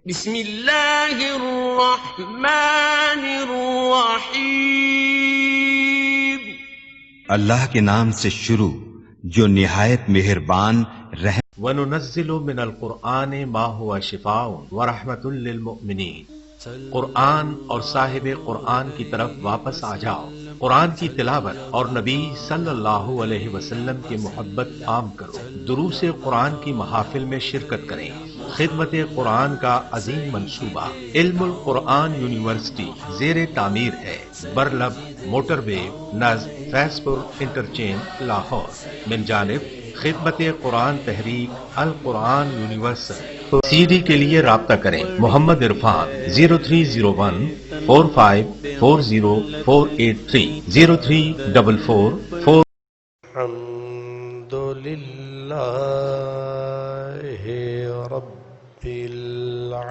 بسم اللہ الرحمن الرحیم۔ اللہ کے نام سے شروع جو نہایت مہربان رحم۔ وَنُنَزِّلُ مِنَ الْقُرْآنِ مَا هُوَ شِفَاءٌ وَرَحْمَةٌ لِّلْمُؤْمِنِينَ۔ قرآن اور صاحب قرآن کی طرف واپس آ جاؤ، قرآن کی تلاوت اور نبی صلی اللہ علیہ وسلم کی محبت عام کرو، دروس قرآن کی محافل میں شرکت کریں۔ خدمت قرآن کا عظیم منصوبہ علم القرآن یونیورسٹی زیر تعمیر ہے، برلب موٹر وے نزد فیض پور انٹرچینج لاہور، من جانب خدمت قرآن تحریک القرآن یونیورسل۔ سی ڈی کے لیے رابطہ کریں محمد عرفان 0301 4540483 0344 الحمدللہ رب العالمین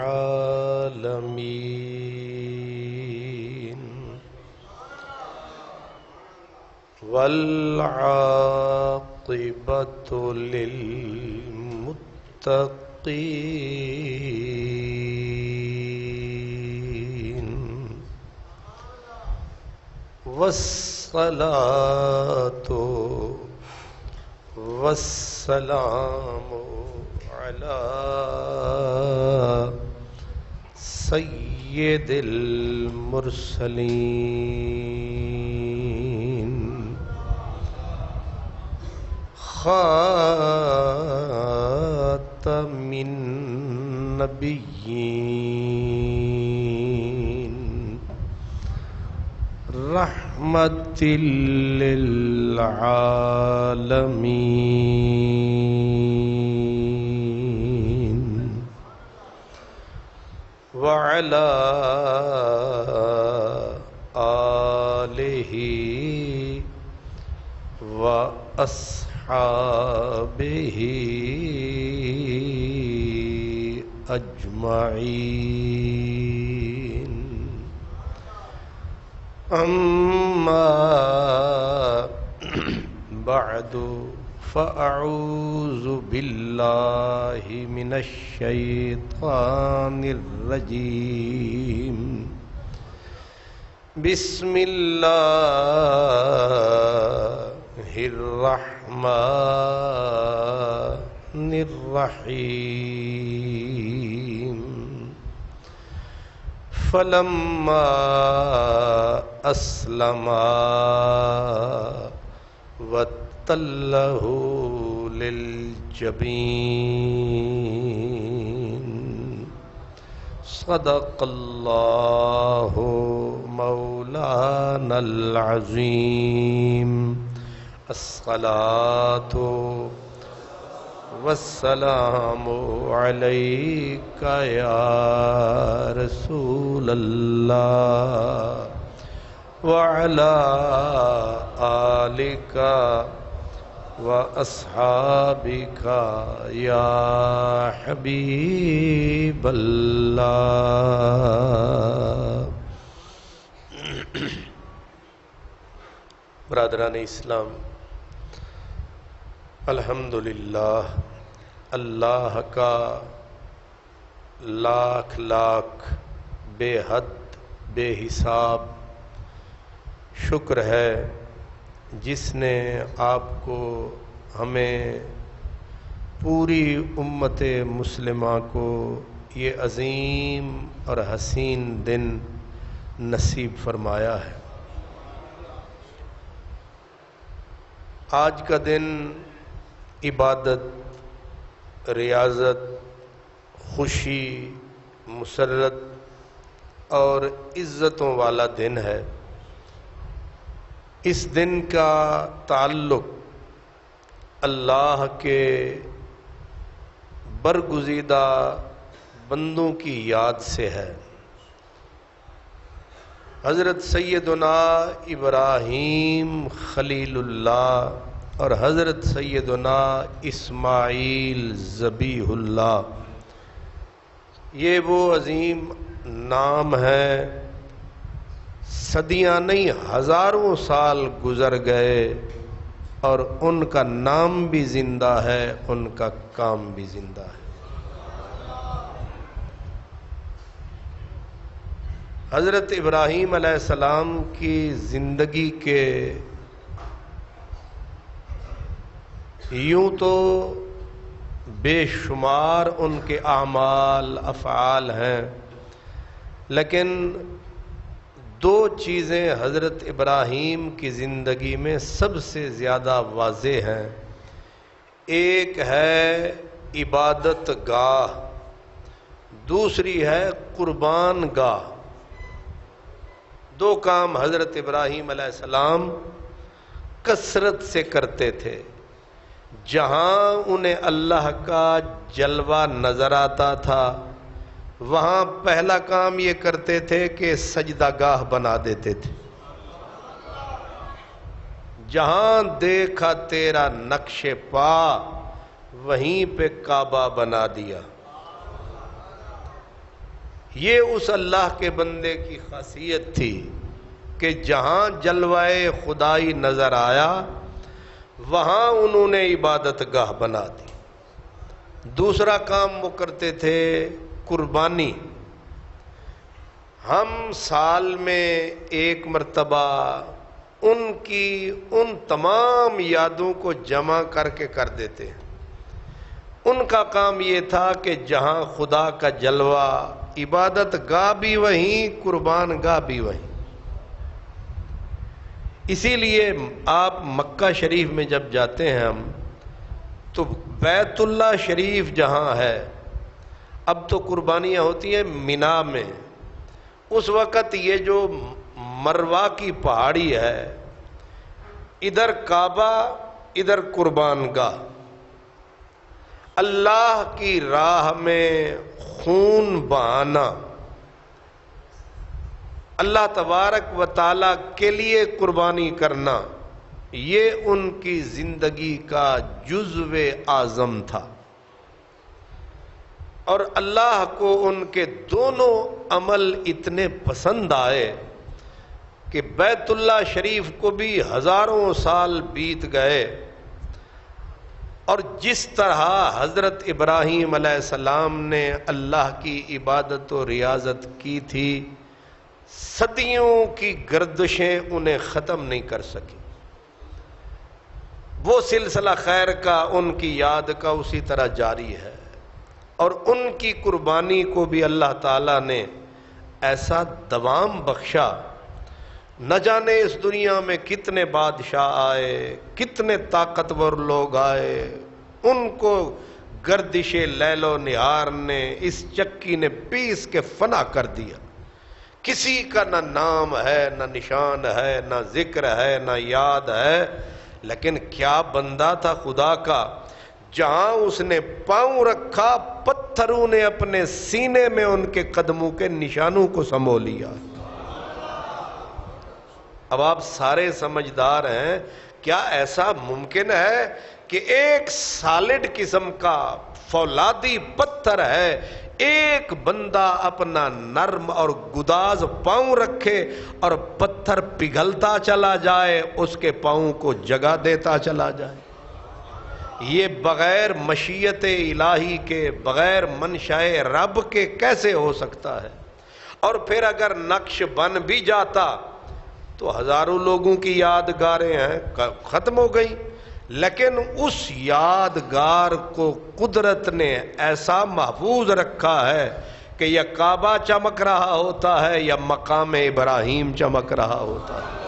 والعاقبۃ للمتقین والصلاة والسلام علی سید المرسلین خاتم النبیین رحمت للعالمین وعلى آلہ وأصحابہ اجمعین، اما بعد فاعوذ باللہ من الشیطان الرجیم، بسم اللہ الرحمن الرحیم، فلما اسلما وتلہ للجبین، صدق اللہ مولانا العظیم، الصلاۃ والسلام علیک یا رسول اللہ وعلی آلک وأصحابک یا حبیب اللہ۔ برادران اسلام، الحمدللہ اللہ کا لاکھ لاکھ بے حد بے حساب شکر ہے جس نے آپ کو ہمیں پوری امت مسلمہ کو یہ عظیم اور حسین دن نصیب فرمایا ہے۔ آج کا دن عبادت، ریاضت، خوشی، مسرت اور عزتوں والا دن ہے۔ اس دن کا تعلق اللہ کے برگزیدہ بندوں کی یاد سے ہے۔ حضرت سیدنا ابراہیم خلیل اللہ اور حضرت سیدنا اسماعیل ذبیح اللہ، یہ وہ عظیم نام ہے، صدیاں نہیں ہزاروں سال گزر گئے اور ان کا نام بھی زندہ ہے، ان کا کام بھی زندہ ہے۔ حضرت ابراہیم علیہ السلام کی زندگی کے یوں تو بے شمار ان کے اعمال افعال ہیں، لیکن دو چیزیں حضرت ابراہیم کی زندگی میں سب سے زیادہ واضح ہیں۔ ایک ہے عبادت گاہ، دوسری ہے قربان گاہ۔ دو کام حضرت ابراہیم علیہ السلام کثرت سے کرتے تھے۔ جہاں انہیں اللہ کا جلوہ نظر آتا تھا وہاں پہلا کام یہ کرتے تھے کہ سجدہ گاہ بنا دیتے تھے۔ جہاں دیکھا تیرا نقش پا وہیں پہ کعبہ بنا دیا۔ یہ اس اللہ کے بندے کی خاصیت تھی کہ جہاں جلوہ خدائی نظر آیا وہاں انہوں نے عبادت گاہ بنا دی۔ دوسرا کام وہ کرتے تھے قربانی۔ ہم سال میں ایک مرتبہ ان کی ان تمام یادوں کو جمع کر کے کر دیتے ہیں۔ ان کا کام یہ تھا کہ جہاں خدا کا جلوہ، عبادت گاہ بھی وہیں، قربان گاہ بھی وہیں۔ اسی لیے آپ مکہ شریف میں جب جاتے ہیں ہم تو بیت اللہ شریف جہاں ہے، اب تو قربانیاں ہوتی ہیں مینا میں، اس وقت یہ جو مروہ کی پہاڑی ہے، ادھر کعبہ ادھر قربان گاہ، اللہ کی راہ میں خون بہانا، اللہ تبارک و تعالی کے لیے قربانی کرنا، یہ ان کی زندگی کا جزو اعظم تھا۔ اور اللہ کو ان کے دونوں عمل اتنے پسند آئے کہ بیت اللہ شریف کو بھی ہزاروں سال بیت گئے، اور جس طرح حضرت ابراہیم علیہ السلام نے اللہ کی عبادت و ریاضت کی تھی، صدیوں کی گردشیں انہیں ختم نہیں کر سکی۔ وہ سلسلہ خیر کا، ان کی یاد کا اسی طرح جاری ہے، اور ان کی قربانی کو بھی اللہ تعالیٰ نے ایسا دوام بخشا۔ نہ جانے اس دنیا میں کتنے بادشاہ آئے، کتنے طاقتور لوگ آئے، ان کو گردش لیل و نہار نے، اس چکی نے پیس کے فنا کر دیا۔ کسی کا نہ نام ہے، نہ نشان ہے، نہ ذکر ہے، نہ یاد ہے، لیکن کیا بندہ تھا خدا کا، جہاں اس نے پاؤں رکھا پتھروں نے اپنے سینے میں ان کے قدموں کے نشانوں کو سمو لیا۔ اب آپ سارے سمجھدار ہیں، کیا ایسا ممکن ہے کہ ایک سالڈ قسم کا فولادی پتھر ہے، ایک بندہ اپنا نرم اور گداز پاؤں رکھے اور پتھر پگھلتا چلا جائے، اس کے پاؤں کو جگہ دیتا چلا جائے؟ یہ بغیر مشیت الہی کے، بغیر منشاء رب کے کیسے ہو سکتا ہے؟ اور پھر اگر نقش بن بھی جاتا تو ہزاروں لوگوں کی یادگاریں ہیں، ختم ہو گئی، لیکن اس یادگار کو قدرت نے ایسا محفوظ رکھا ہے کہ یا کعبہ چمک رہا ہوتا ہے یا مقام ابراہیم چمک رہا ہوتا ہے۔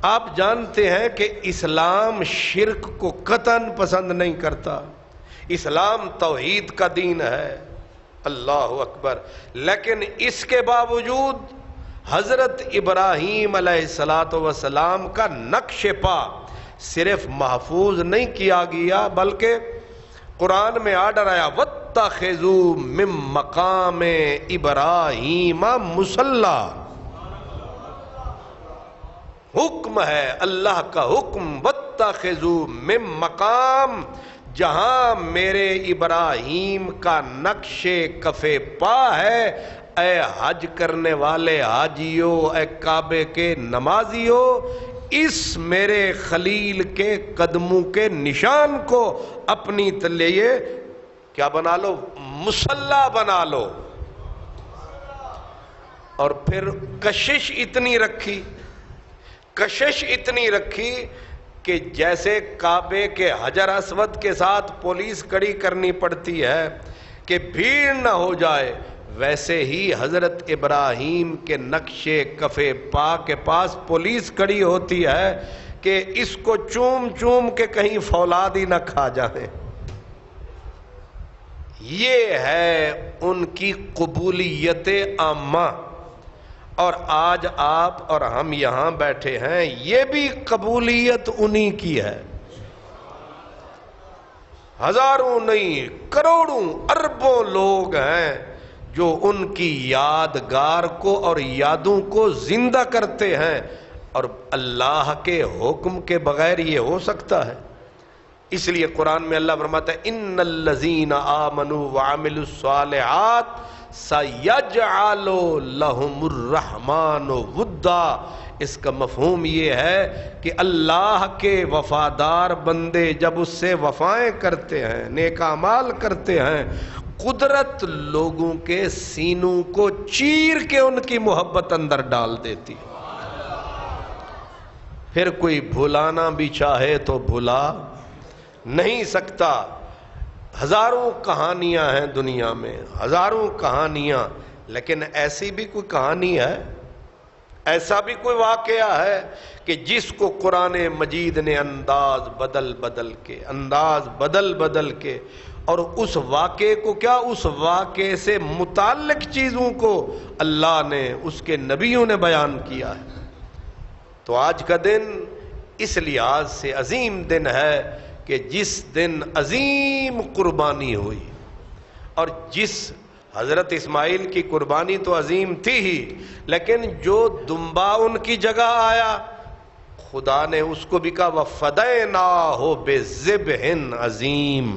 آپ جانتے ہیں کہ اسلام شرک کو قطعاً پسند نہیں کرتا، اسلام توحید کا دین ہے، اللہ اکبر، لیکن اس کے باوجود حضرت ابراہیم علیہ السلام کا نقش پا صرف محفوظ نہیں کیا گیا، بلکہ قرآن میں آرڈر آیا وَاتَّخِذُوا مِن مَّقَامِ إِبْرَاهِيمَ مُصَلًّى، حکم ہے اللہ کا حکم، وَاتَّخِذُوا مِن مقام، جہاں میرے ابراہیم کا نقش کف پا ہے، اے حج کرنے والے حاجیو، اے کعبے کے نمازیو، اس میرے خلیل کے قدموں کے نشان کو اپنی لیے کیا بنا لو؟ مصلی بنا لو۔ اور پھر کشش اتنی رکھی کہ جیسے کعبے کے حجر اسود کے ساتھ پولیس کڑی کرنی پڑتی ہے کہ بھیڑ نہ ہو جائے، ویسے ہی حضرت ابراہیم کے نقش کف پا کے پاس پولیس کڑی ہوتی ہے کہ اس کو چوم چوم کے کہیں فولاد ہی نہ کھا جائے۔ یہ ہے ان کی قبولیت عامہ، اور آج آپ اور ہم یہاں بیٹھے ہیں، یہ بھی قبولیت انہی کی ہے۔ ہزاروں نہیں، کروڑوں اربوں لوگ ہیں جو ان کی یادگار کو اور یادوں کو زندہ کرتے ہیں، اور اللہ کے حکم کے بغیر یہ ہو سکتا ہے؟ اس لیے قرآن میں اللہ فرماتا ہے ان الذین آمنوا وعملوا الصالحات سیجعل لهم الرحمن ودا۔ اس کا مفہوم یہ ہے کہ اللہ کے وفادار بندے جب اس سے وفائیں کرتے ہیں، نیک اعمال کرتے ہیں، قدرت لوگوں کے سینوں کو چیر کے ان کی محبت اندر ڈال دیتی۔ پھر کوئی بھلانا بھی چاہے تو بھلا نہیں سکتا۔ ہزاروں کہانیاں ہیں دنیا میں، ہزاروں کہانیاں، لیکن ایسی بھی کوئی کہانی ہے، ایسا بھی کوئی واقعہ ہے کہ جس کو قرآن مجید نے انداز بدل بدل کے اور اس واقعے کو کیا، اس واقعے سے متعلق چیزوں کو اللہ نے، اس کے نبیوں نے بیان کیا ہے۔ تو آج کا دن اس لحاظ سے عظیم دن ہے کہ جس دن عظیم قربانی ہوئی، اور جس حضرت اسماعیل کی قربانی تو عظیم تھی ہی، لیکن جو دمبا ان کی جگہ آیا، خدا نے اس کو بھی کہا وَفَدَيْنَاهُ بِذِبْحٍ عظیم،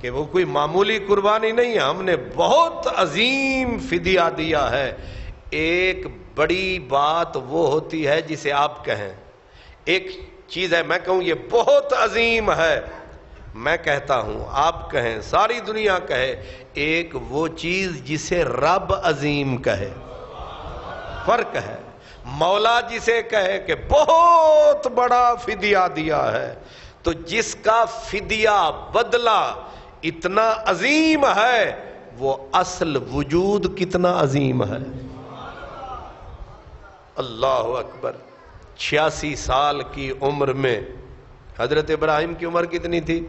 کہ وہ کوئی معمولی قربانی نہیں ہے، ہم نے بہت عظیم فدیہ دیا ہے۔ ایک بڑی بات وہ ہوتی ہے جسے آپ کہیں، ایک چیز ہے میں کہوں یہ بہت عظیم ہے، میں کہتا ہوں، آپ کہیں، ساری دنیا کہے، ایک وہ چیز جسے رب عظیم کہے، فرق ہے۔ مولا جسے کہے کہ بہت بڑا فدیہ دیا ہے، تو جس کا فدیہ بدلہ اتنا عظیم ہے، وہ اصل وجود کتنا عظیم ہے۔ اللہ اکبر۔ 86 سال کی عمر میں حضرت ابراہیم کی عمر کتنی تھی؟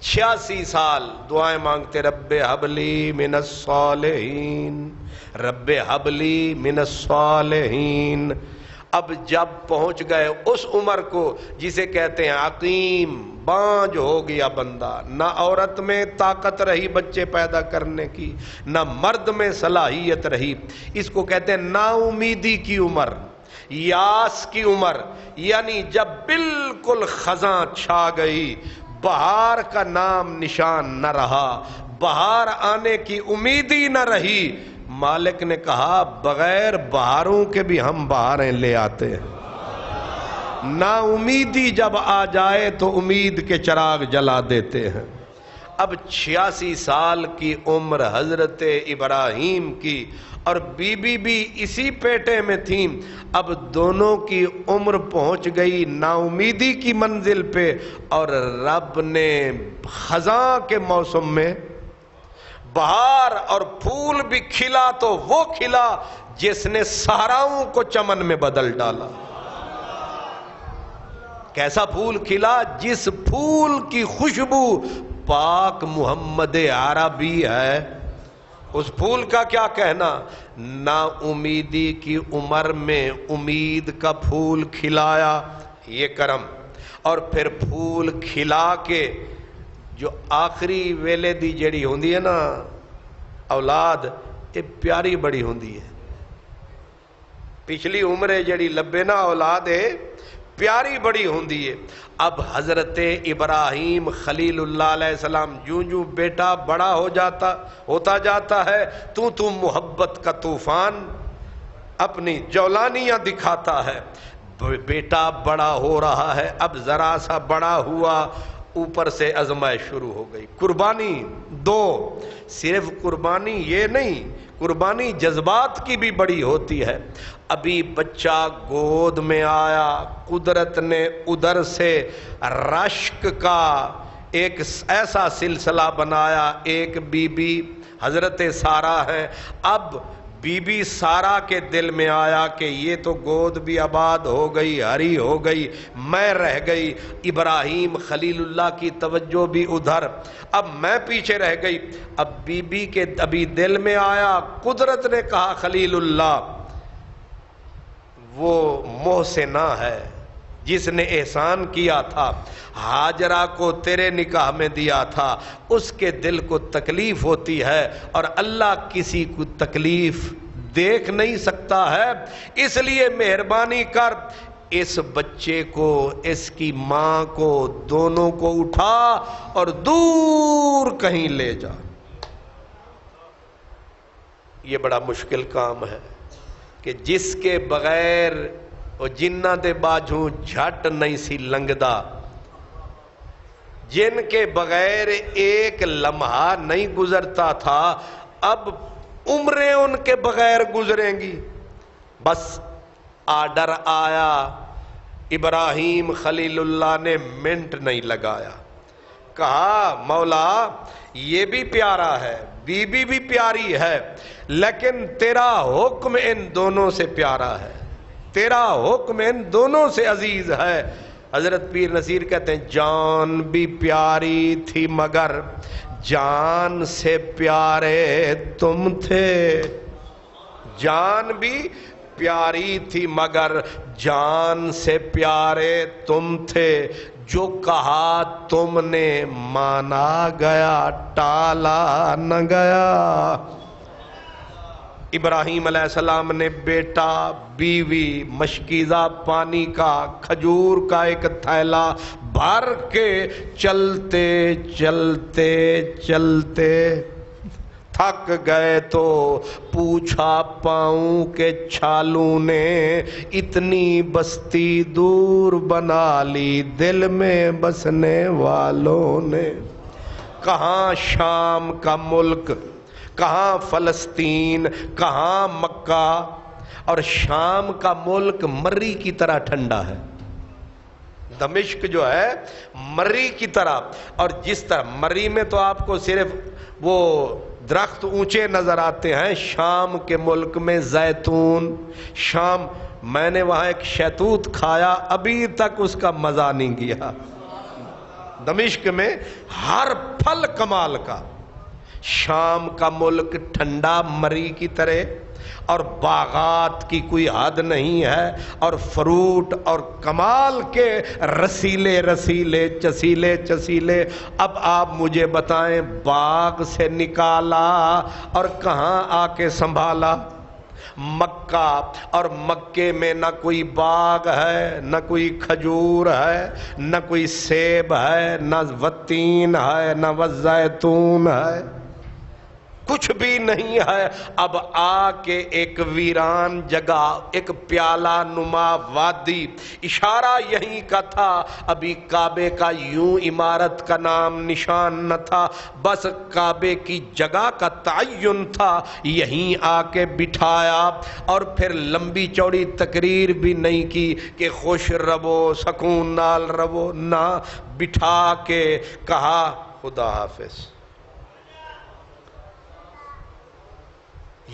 86 سال دعائیں مانگتے، رب ہب لی من الصالحین، رب ہب لی من الصالحین۔ اب جب پہنچ گئے اس عمر کو جسے کہتے ہیں عقیم، بانج ہو گیا بندہ، نہ عورت میں طاقت رہی بچے پیدا کرنے کی، نہ مرد میں صلاحیت رہی، اس کو کہتے ہیں نا امیدی کی عمر، یاس کی عمر، یعنی جب بالکل خزاں چھا گئی، بہار کا نام نشان نہ رہا، بہار آنے کی امید ہی نہ رہی، مالک نے کہا بغیر بہاروں کے بھی ہم بہاریں لے آتے ہیں۔ نا امیدی جب آ جائے تو امید کے چراغ جلا دیتے ہیں۔ اب 86 سال کی عمر حضرت ابراہیم کی، اور بی بی بھی اسی پیٹے میں تھیں، اب دونوں کی عمر پہنچ گئی نا امیدی کی منزل پہ، اور رب نے خزاں کے موسم میں بہار اور پھول بھی کھلا تو وہ کھلا جس نے صحراؤں کو چمن میں بدل ڈالا۔ کیسا پھول کھلا؟ جس پھول کی خوشبو پاک محمد عربی ہے۔ اس پھول کا کیا کہنا؟ نا امیدی کی عمر میں امید کا پھول کھلایا، یہ کرم، اور پھر پھول کھلا کے جو آخری ویلے دی جڑی ہوندی ہے نا اولاد، یہ پیاری بڑی ہوندی ہے۔ پچھلی عمرے جڑی لبے نا اولاد ہے پیاری بڑی ہوندی ہے۔ اب حضرت ابراہیم خلیل اللہ علیہ السلام جوں جوں بیٹا بڑا ہوتا جاتا ہے، تو محبت کا طوفان اپنی جولانیاں دکھاتا ہے۔ بیٹا بڑا ہو رہا ہے، اب ذرا سا بڑا ہوا، اوپر سے آزمائش شروع ہو گئی، قربانی دو، صرف قربانی یہ نہیں، قربانی جذبات کی بھی بڑی ہوتی ہے۔ ابھی بچہ گود میں آیا، قدرت نے ادھر سے رشک کا ایک ایسا سلسلہ بنایا، ایک بی بی حضرت سارہ ہے، اب بی بی سارہ کے دل میں آیا کہ یہ تو گود بھی آباد ہو گئی، ہری ہو گئی، میں رہ گئی، ابراہیم خلیل اللہ کی توجہ بھی ادھر، اب میں پیچھے رہ گئی۔ اب بی بی کے ابھی دل میں آیا، قدرت نے کہا خلیل اللہ وہ محسنہ ہے جس نے احسان کیا تھا، ہاجرہ کو تیرے نکاح میں دیا تھا، اس کے دل کو تکلیف ہوتی ہے، اور اللہ کسی کو تکلیف دیکھ نہیں سکتا ہے، اس لیے مہربانی کر اس بچے کو، اس کی ماں کو، دونوں کو اٹھا اور دور کہیں لے جا۔ یہ بڑا مشکل کام ہے کہ جس کے بغیر وہ جنہ دے باجوں جھٹ نہیں سی لنگدا، جن کے بغیر ایک لمحہ نہیں گزرتا تھا، اب عمریں ان کے بغیر گزریں گی۔ بس آرڈر آیا، ابراہیم خلیل اللہ نے منٹ نہیں لگایا، کہا مولا یہ بھی پیارا ہے، بی بی بھی پیاری ہے، لیکن تیرا حکم ان دونوں سے پیارا ہے، تیرا حکم ان دونوں سے عزیز ہے۔ حضرت پیر نصیر کہتے ہیں جان بھی پیاری تھی مگر جان سے پیارے تم تھے، جان بھی پیاری تھی مگر جان سے پیارے تم تھے، جو کہا تم نے مانا گیا ٹالا نہ گیا۔ ابراہیم علیہ السلام نے بیٹا، بیوی، مشکیزہ پانی کا، کھجور کا ایک تھیلا بھر کے چلتے چلتے چلتے تھک گئے تو پوچھا پاؤں کے چھالوں نے، اتنی بستی دور بنا لی دل میں بسنے والوں نے۔ کہاں شام کا ملک، کہاں فلسطین، کہاں مکہ، اور شام کا ملک مری کی طرح ٹھنڈا ہے، دمشق جو ہے مری کی طرح، اور جس طرح مری میں تو آپ کو صرف وہ درخت اونچے نظر آتے ہیں، شام کے ملک میں زیتون، شام میں نے وہاں ایک شہتوت کھایا، ابھی تک اس کا مزہ نہیں گیا۔ دمشق میں ہر پھل کمال کا، شام کا ملک ٹھنڈا مری کی طرح، اور باغات کی کوئی حد نہیں ہے، اور فروٹ اور کمال کے رسیلے رسیلے چسیلے چسیلے۔ اب آپ مجھے بتائیں باغ سے نکالا اور کہاں آ کے سنبھالا؟ مکہ، اور مکے میں نہ کوئی باغ ہے، نہ کوئی کھجور ہے، نہ کوئی سیب ہے، نہ وتین ہے، نہ زیتون ہے، کچھ بھی نہیں ہے۔ اب آ کے ایک ویران جگہ، ایک پیالہ نما وادی، اشارہ یہیں کا تھا، ابھی کعبے کا یوں عمارت کا نام نشان نہ تھا، بس کعبے کی جگہ کا تعین تھا، یہیں آ کے بٹھایا، اور پھر لمبی چوڑی تقریر بھی نہیں کی کہ خوش رہو سکون نال رہو، نہ، بٹھا کے کہا خدا حافظ،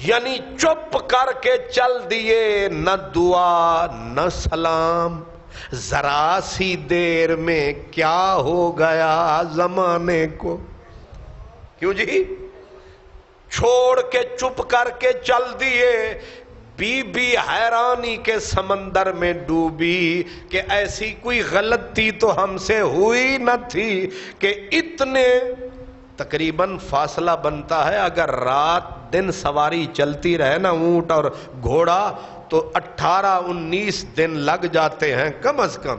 یعنی چپ کر کے چل دیے، نہ دعا نہ سلام۔ ذرا سی دیر میں کیا ہو گیا زمانے کو، کیوں جی چھوڑ کے چپ کر کے چل دیے۔ بی بی حیرانی کے سمندر میں ڈوبی کہ ایسی کوئی غلطی تو ہم سے ہوئی نہ تھی کہ اتنے تقریباً فاصلہ بنتا ہے، اگر رات دن سواری چلتی رہے نا اونٹ اور گھوڑا تو 18-19 دن لگ جاتے ہیں کم از کم،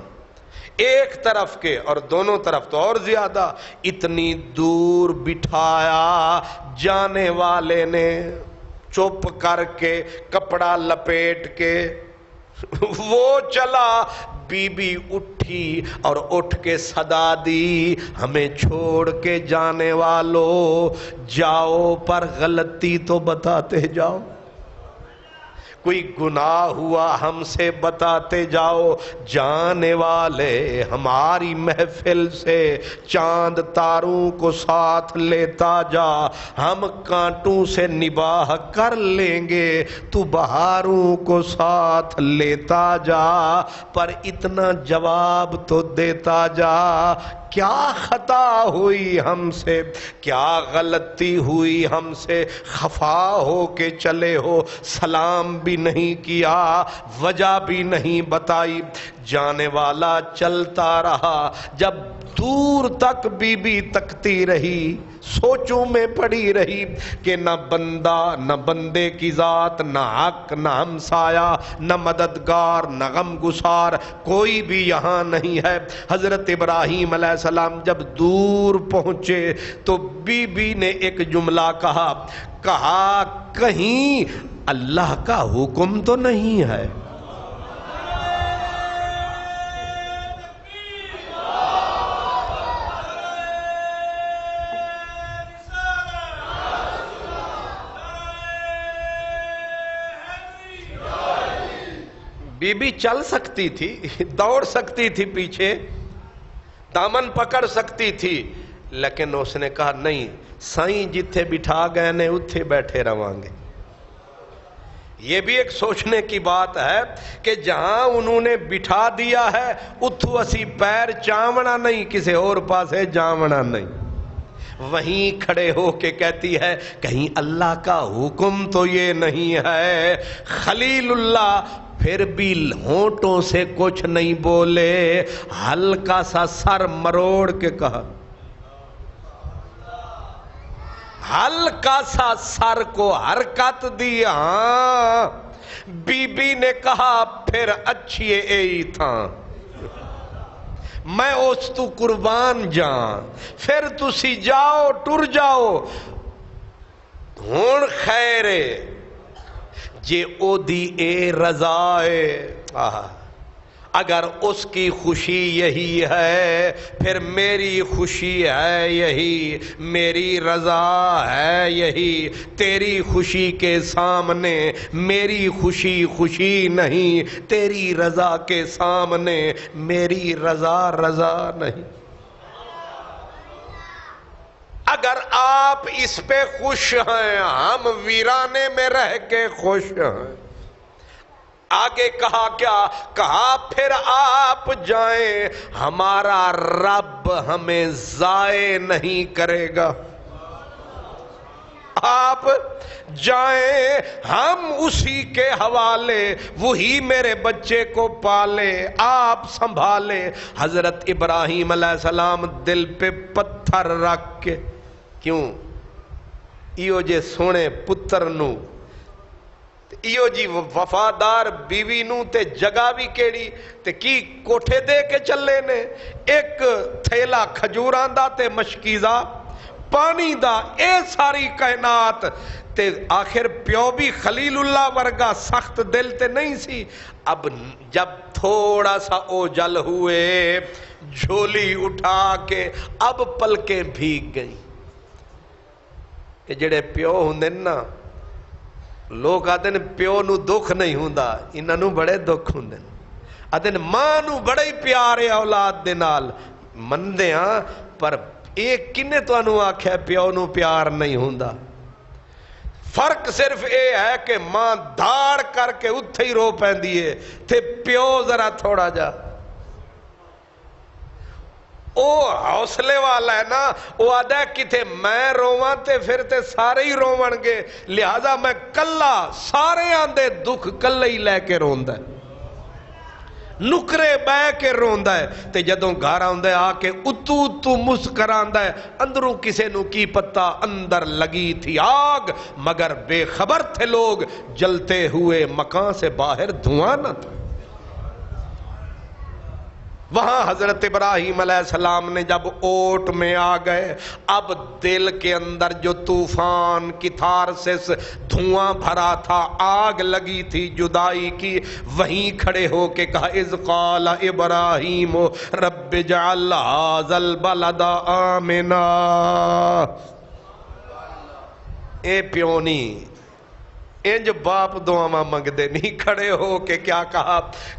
ایک طرف کے، اور دونوں طرف تو اور زیادہ۔ اتنی دور بٹھایا، جانے والے نے چپ کر کے کپڑا لپیٹ کے وہ چلا، بی بی اٹھی اور اٹھ کے صدا دی، ہمیں چھوڑ کے جانے والوں جاؤ، پر غلطی تو بتاتے جاؤ، کوئی گناہ ہوا ہم سے بتاتے جاؤ، جانے والے ہماری محفل سے چاند تاروں کو ساتھ لیتا جا، ہم کانٹوں سے نباہ کر لیں گے، تو بہاروں کو ساتھ لیتا جا، پر اتنا جواب تو دیتا جا، کیا خطا ہوئی ہم سے، کیا غلطی ہوئی ہم سے، خفا ہو کے چلے ہو، سلام بھی نہیں کیا، وجہ بھی نہیں بتائی۔ جانے والا چلتا رہا، جب دور تک بی بی تکتی رہی، سوچوں میں پڑی رہی کہ نہ بندہ نہ بندے کی ذات، نہ حق نہ ہمسایہ، نہ مددگار نہ غم گسار، کوئی بھی یہاں نہیں ہے۔ حضرت ابراہیم علیہ السلام جب دور پہنچے تو بی بی نے ایک جملہ کہا کہیں اللہ کا حکم تو نہیں ہے؟ بی بی چل سکتی تھی، دوڑ سکتی تھی، پیچھے دامن پکڑ سکتی تھی، لیکن اس نے کہا نہیں، سائیں جتھے بٹھا گئے نے اتھے بیٹھے رہوان گے۔ یہ بھی ایک سوچنے کی بات ہے کہ جہاں انہوں نے بٹھا دیا ہے اتھو اسی پیر چاونا نہیں، کسی اور پاسے جاونا نہیں، وہیں کھڑے ہو کے کہتی ہے کہیں اللہ کا حکم تو یہ نہیں ہے۔ خلیل اللہ پھر بھی ہونٹوں سے کچھ نہیں بولے، ہلکا سا سر مروڑ کے کہا، ہلکا سا سر کو حرکت دی، ہاں۔ بی بی نے کہا پھر اچھی اے تھا، میں اس تو قربان جان، پھر تسی جاؤ ٹر جاؤ، ہون خیرے جے او دی اے رضائے، اگر اس کی خوشی یہی ہے پھر میری خوشی ہے یہی، میری رضا ہے یہی، تیری خوشی کے سامنے میری خوشی خوشی نہیں، تیری رضا کے سامنے میری رضا رضا نہیں۔ اگر آپ اس پہ خوش ہیں، ہم ویرانے میں رہ کے خوش ہیں۔ آگے کہا کیا؟ کہا پھر آپ جائیں، ہمارا رب ہمیں ضائع نہیں کرے گا، آپ جائیں، ہم اسی کے حوالے، وہی میرے بچے کو پالے، آپ سنبھالے۔ حضرت ابراہیم علیہ السلام دل پہ پتھر رکھ کے، کیوں ایو جے سونے پتر نو، ایو جی وفادار بیوی نو تے جگہ بھی کیڑی تے کی کوٹھے دے کے چلے نے، ایک تھیلا کھجوران دا تے مشکیزہ پانی دا، اے ساری کائنات تے آخر پیو بھی خلیل اللہ ورگا سخت دل تے نہیں سی۔ اب جب تھوڑا سا اوجل ہوئے، جھولی اٹھا کے اب پلکیں بھیگ گئیں، کہ جڑے پیو ہوندے نا، لوگ آدھے پیو نو دکھ نہیں ہوندا، انہاں نو بڑے دکھ ہوندے، آدھے ماں نو بڑے ہی پیارے اولاد دے نال مندے ہاں، پر ایک کنے تو انو آکھیا پیو نو پیار نہیں ہوندا۔ فرق صرف اے ہے کہ ماں دھاڑ کر کے اتھے ہی رو پیندی ہے تے پیو ذرا تھوڑا جا او حوصلے والا ہے نا، وہ آدھا کتے میں روواں تے پھر تے سارے ہی روون گے، لہذا میں کلا، سارے آندے دکھ کلے ہی لے کے روندہ ہے، نکرے بے کے روندہ ہے، تے جدوں گھر آندے آ کے اتو اتو مسکراندہ ہے، اندروں کسے نو کی پتہ اندر لگی تھی آگ، مگر بے خبر تھے لوگ، جلتے ہوئے مکان سے باہر دھواں نہ تھا۔ وہاں حضرت ابراہیم علیہ السلام نے جب اوٹ میں آ گئے، اب دل کے اندر جو طوفان کی تھار سے دھواں بھرا تھا، آگ لگی تھی جدائی کی، وہیں کھڑے ہو کے کہا اذ قال ابراہیم رب اجعل ھذا البلد آمنا۔ اے پیونی انج باپ دعاواں منگدے نہیں، کھڑے ہو کے کیا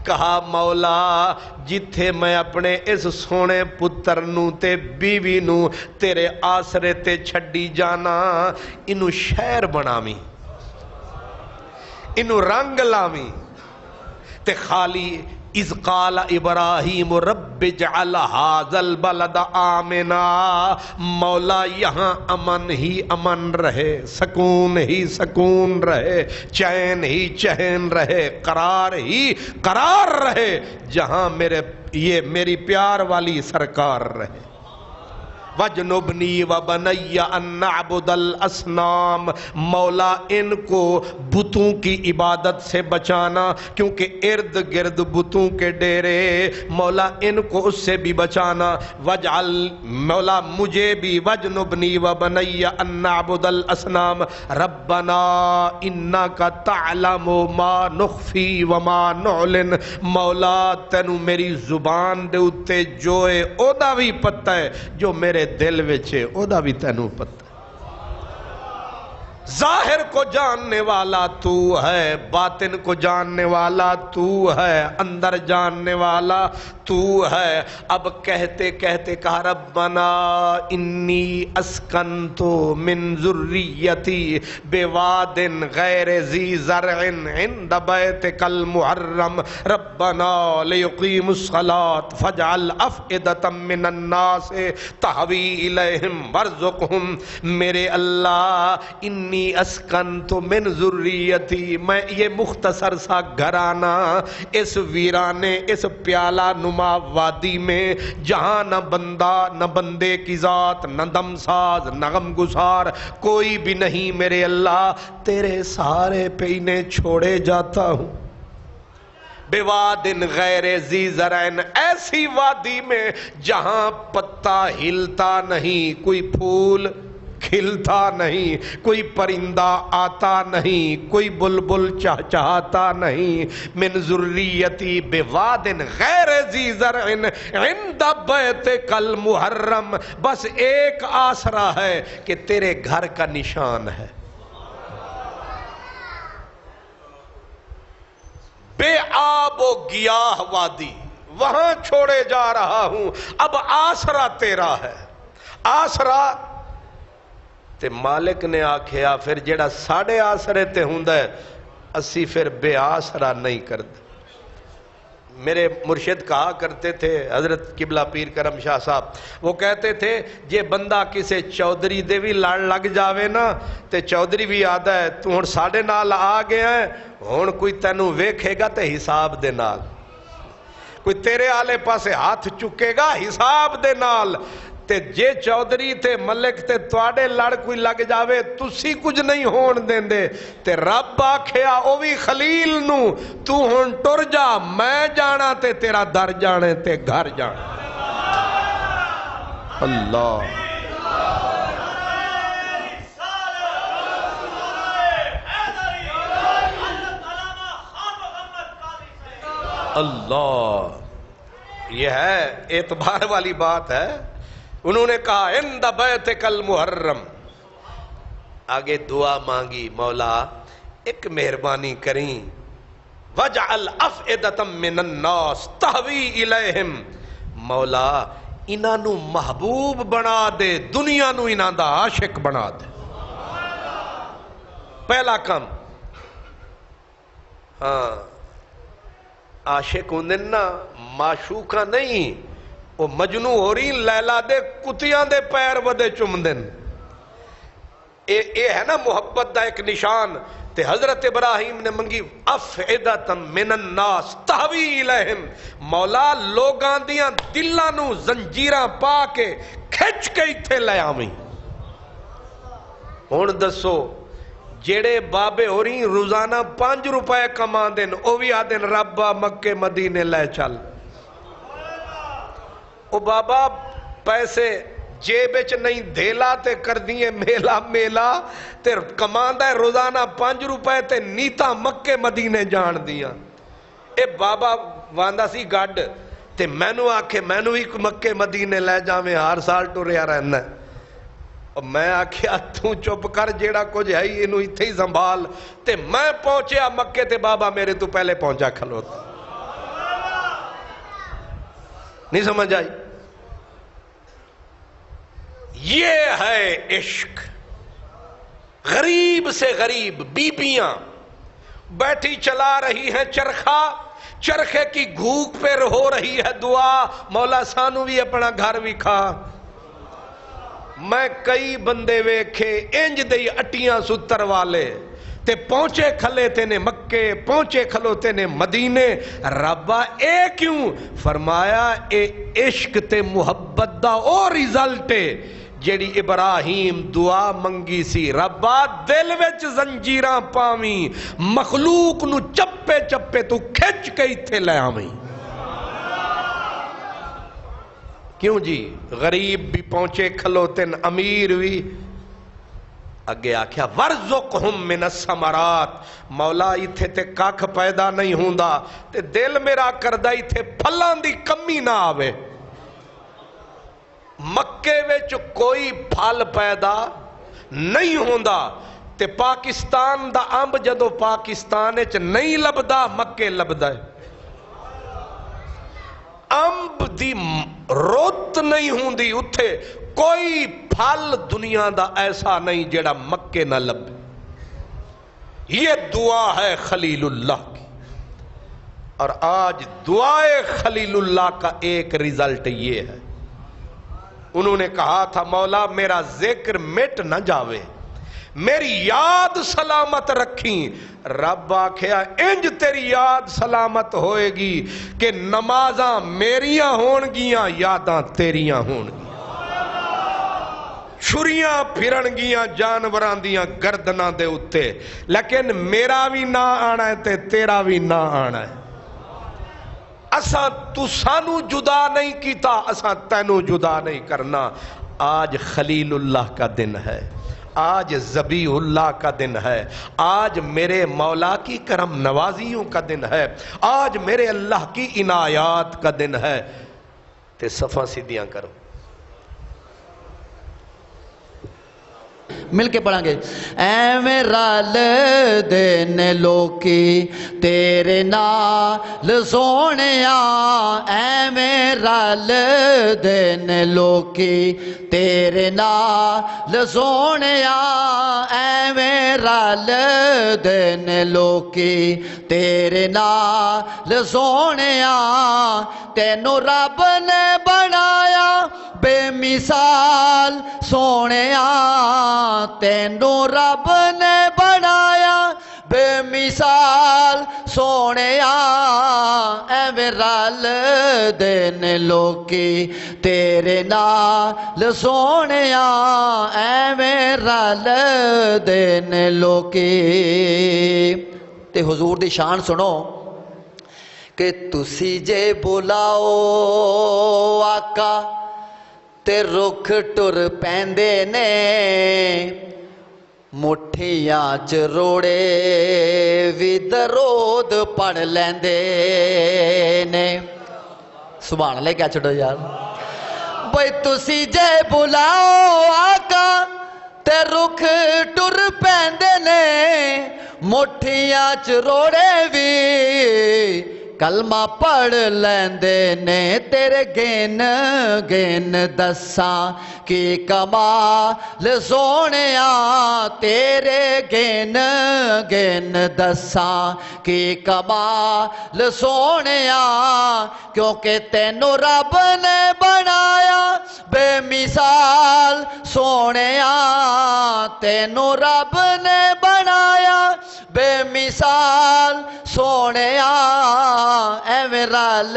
کہا مولا جتھے میں اپنے اس سونے پتر نو تے بیوی نو تیرے آسرے تے چھڈی جانا، انو شہر بناویں، انو رنگ لاویں، تے خالی اذ قال ابراہیم رب اجعل ھذا البلد آمنا، مولا یہاں امن ہی امن رہے، سکون ہی سکون رہے، چین ہی چین رہے، قرار ہی قرار رہے، جہاں میری پیار والی سرکار رہے۔ وَجْنُبْنِي وَبَنَيَّ أَن نَّعْبُدَ الْأَصْنَامَ، مولا ان کو بتوں کی عبادت سے بچانا، کیونکہ ارد گرد بتوں کے ڈیرے، مولا ان کو اس سے بھی بچانا۔ وَجْعَلْ، مولا مجھے بھی، وَجْنُبْنِي وَبَنَيَّ أَن نَّعْبُدَ الْأَصْنَامَ رَبَّنَا إِنَّكَ تَعْلَمُ مَا نُخْفِي وَمَا نُعْلِنُ، مولا تینوں میری زبان دے اتے جو ہے او دا بھی پتہ ہے، جو میرے دل وچے او دا بھی تینوں پتہ۔ ظاہر کو جاننے والا تو ہے، باطن کو جاننے والا تو ہے، اندر جاننے والا تو ہے۔ اب کہتے کہتے کہا ربنا انی اسکنت من ذریتی بواد غیر ذی زرع عند بیتک المحرم ربنا لیقیموا الصلاة فاجعل افئدة من الناس تہوی الیہم وارزقہم، میرے اللہ انی اسکنت من ذریتی، میں یہ مختصر سا گھرانہ اس ویرانے اس پیالہ نما وادی میں، جہاں نہ بندہ نہ بندے کی ذات، نہ دم ساز نہ غم گسار کوئی بھی نہیں، میرے اللہ تیرے سارے پہ انہیں چھوڑے جاتا ہوں۔ بواد غیر ذی زرع، ایسی وادی میں جہاں پتا ہلتا نہیں، کوئی پھول کھلتا نہیں، کوئی پرندہ آتا نہیں، کوئی بلبل چہچہاتا نہیں۔ من ذریتی بواد غیر ذی زرع عند بیتک المحرم، بس ایک آسرا ہے کہ تیرے گھر کا نشان ہے، بے آب و گیاہ وادی، وہاں چھوڑے جا رہا ہوں، اب آسرا تیرا ہے۔ آسرا تے مالک نے آکھیا پھر جڑا ساڑھے آسرے تے ہوندا ہے اسی پھر بے آسرا نہیں کرتے۔ میرے مرشد کہا کرتے تھے حضرت قبلہ پیر کرم شاہ صاحب، وہ کہتے تھے جے بندہ کسے چودھری دے بھی لڑ لگ جاوے نا تے چودھری بھی آدھا ہے تو ہن ساڑھے نال آ گیا ہے، ہن کوئی تینوں ویکھے گا تے حساب دے نال، کوئی تیرے آلے پاسے ہاتھ چکے گا حساب دے نال، تے جے چودھری تے ملک تے تواڈے لڑ کوئی لگ جاوے تسی کچھ نہیں ہون دیندے، تے رب آکھیا او بھی خلیل نو تو ہن ٹر جا، میں جانا تے تیرا در جانے تے گھر جانا۔ اللہ اللہ، یہ ہے اعتبار والی بات ہے۔ انہوں نے کہا عند بیتک المحرم، آگے دعا مانگی مولا ایک مہربانی کریں، وَجْعَلْ أَفْئِدَةً مِّنَ النَّاسِ تَهْوِي إِلَيْهِمْ، مولا انہاں نو محبوب بنا دے، دنیا نو انہاں دا عاشق بنا دے۔ پہلا کم، ہاں عاشق ہوندے نا معشوقہ نہیں، وہ مجنو ہو رہی لیلا دے کتیاں دے پیر ودے چمدن، اے ہے نا محبت دا ایک نشان۔ تے حضرت ابراہیم نے منگی افئدۃ من الناس تہوی الیہم، مولا لوگاں دیاں دلاں نو زنجیراں پا کے کھچ کے ایتھے لے آویں۔ ہن دسو جیڑے بابے ہو رہی روزانہ 5 روپے کما دن، او بھی آدن ربا مکے مدینے لے چل، او بابا پیسے جیب وچ نہیں دھیلا تے کر دیئے میلا میلا تے کماندا ہے روزانہ 5 روپے تے نیتا مکے مدینے جان دیاں. اے بابا واندا سی گڈ تے مینوں آکھے مینوں ہی مکے مدینے لے جاویں ہر سال ٹریا رہنا. اور میں آکھیا تو چپ کر جیڑا کچھ ہے اینو ایتھے ہی سنبھال. تے میں پہنچیا مکے تے بابا میرے تو پہلے پہنچا کھلوتا. نہیں سمجھ آئی؟ یہ ہے عشق. غریب سے غریب بیبیاں بیٹھی چلا رہی ہیں چرخا, چرخے کی گھوک پہ ہو رہی ہے دعا, مولا سانو بھی اپنا گھر بھی کھا. میں کئی بندے ویکھے انج دئی اٹیاں ستر والے تے پہنچے کھلے تے نے مکے, پہنچے کھلوتے نے مدینے. ربا اے کیوں؟ فرمایا اے عشق تے محبت دا او رزلٹ ہے جیڑی ابراہیم دعا منگی سی. ربا دل وچ زنجیراں پاویں, مخلوق نو چپے چپے تو کھچ کے ایتھے لے آویں. کیوں جی؟ غریب بھی پہنچے کھلوتے ہیں, امیر بھی. اگے آکھیا ورزقہم من الثمرات, مولا ایتھے تے ککھ پیدا نہیں ہوندا تے دل میرا کردا ایتھے پھلاں دی کمی نہ آوے. مکے وچ کوئی پھل پیدا نہیں ہوندا تے پاکستان دا امب جدو پاکستان وچ نہیں لبدا مکے لبدا ہے. امب دی رت نہیں ہوندی اتھے, کوئی پھل دنیا دا ایسا نہیں جڑا مکے نہ لبے. یہ دعا ہے خلیل اللہ کی, اور آج دعائے خلیل اللہ کا ایک رزلٹ یہ ہے. انہوں نے کہا تھا مولا میرا ذکر مٹ نہ جاوے, میری یاد سلامت رکھیں. رب آکھیا انج تیری یاد سلامت ہوئے گی کہ نمازاں میریاں ہون گیاں, یاداں تیریاں ہون گیاں. چھریاں پھرن گیاں جانوران دیاں گردناں دے اتے, لیکن میرا بھی نہ آنا ہے تے تیرا بھی نہ آنا ہے. اساں تو سانو جدا نہیں کیتا, اساں تینو جدا نہیں کرنا. آج خلیل اللہ کا دن ہے, آج ذبیح اللہ کا دن ہے, آج میرے مولا کی کرم نوازیوں کا دن ہے, آج میرے اللہ کی عنایات کا دن ہے. تے صفاں سیدھیاں کرو, مل کے پڑھیں گے. ایویں رل دین لوکی تیرے نال سونیا, ایویں رل دین لوکی تیرے نال سونیا, ایویں رل دین لوکی تیرے نال سونیا. تینو رب نے بنایا بے مثال سونیا, تینو رب نے بنایا بے مثال سونیا. ایویں رل دین لوکی تیرے نال سونیا, ایویں رل دین لوکی. تے حضور دی شان سنو کہ تسی جے بلاؤ آقا تے رکھ ٹر پیندے نے, مٹھیاں چ روڑے وی درود پڑھ لیندے نے. سبحان اللہ, کیا چھڑو یار. بھئی تسی جے بلاؤ آقا تے رکھ ٹر پیندے نے, مٹھیاں چ روڑے وی کلمہ پڑھ لیندے نے. تیرے گن گن دساں کی کمال سونیا, تیرے گن گن دساں کی کمال سونیا. کیونکہ تینو رب نے بنایا بے مثال سونیا, تینو رب نے بنایا بے مثال سونیا. ایویں رل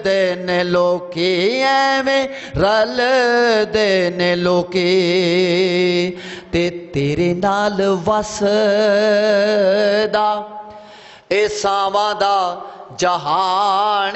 دین لوکی, ایویں رل دین لوکی. تے تیرے نال وسدا اے ساواں دا جہان,